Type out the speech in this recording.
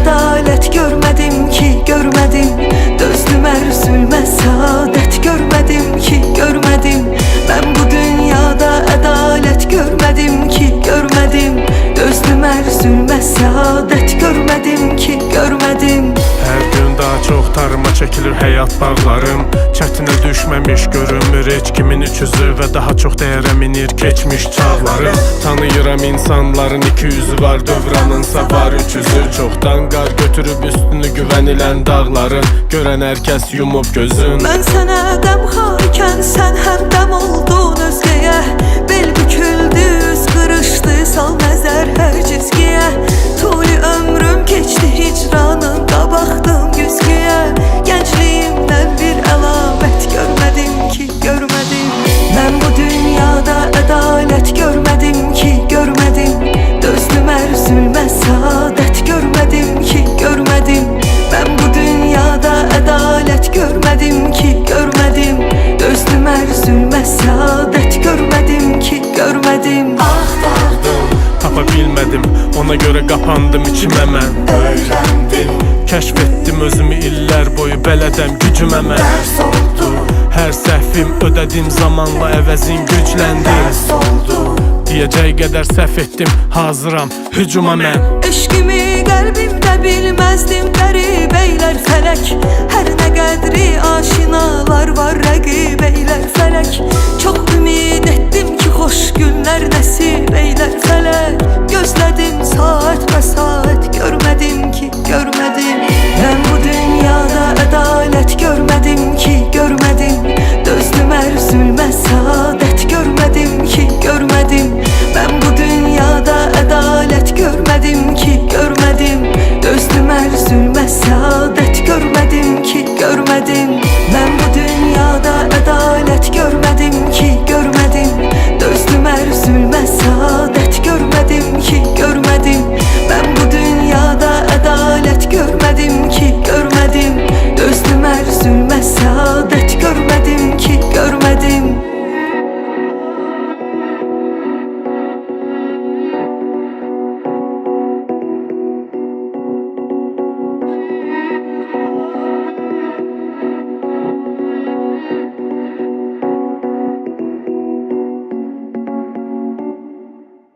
ədalət görmədim ki, görmədim. Dözdüm hər zülmə, səadət görmədim ki, görmədim. Mən bu dünyada ədalət görmədim ki, görmədim. Dözdüm hər zülmə, səadət görmədim ki, görmədim. Hər gün daha çox tarıma çəkilir həyat bağlarım. Çətinə düşməmiş görünmür heç kimin üçüzü və daha çox dəyərə minir keçmiş çağlarım. Tanıyıram insanların iki yüzü var, dövranınsa var üç yüzü. Çoxdan qar götürüb üstünü güvənilən dağların, görən hər kəs yumub gözün. Mən sənə dəmxarkən sən həm dəm oldun özgəyə. Bel büküldü, üz qırışdı, sal nəzər hər cizgiyə. Tuli ömrüm keçdi hicranında, baxdım güzgüyə. Gəncliyimdən bir əlamət görmədim ki, görmədim. Mən bu dünyada ədalət görmədim ki, görmədim. Dözdüm hər zülmə, səadət görmədim ki, görmədim. Mən bu dünyada ədalət görmədim ki, görmədim. Dözdüm hər zülmə, səadət görmədim ki, görmədim. Axtardım, tapa bilmədim, ona görə qapandım içimə mən. Öyrəndim, kəşf etdim özümü illər boyu, bələdəm gücümə mən. dərs oldu, hər səhvim ödədim zamanla, əvəzin gücləndi. dərs oldu. Deyəcək qədər səhv etdim, hazıram hücuma mən. Eşqimi qəlbimdə bilməzdim, qəribeylər fələk. Hər nə qədri aşinalar var, rəqibeylər fələk. Çox ümid etdim ki, xoş günlər nəsib eylər fələk. Gözlədim saat və saat, görmədim ki, görmədim. Mən bu dünyada ədalət görmədim ki, görmədim. Dözdüm hər zülmə, səadət görmədim ki, görmədim. Mən bu dünyada ədalət görmədim ki, görmədim. Dözdüm hər zülmə, səadət görmədim ki, görmədim.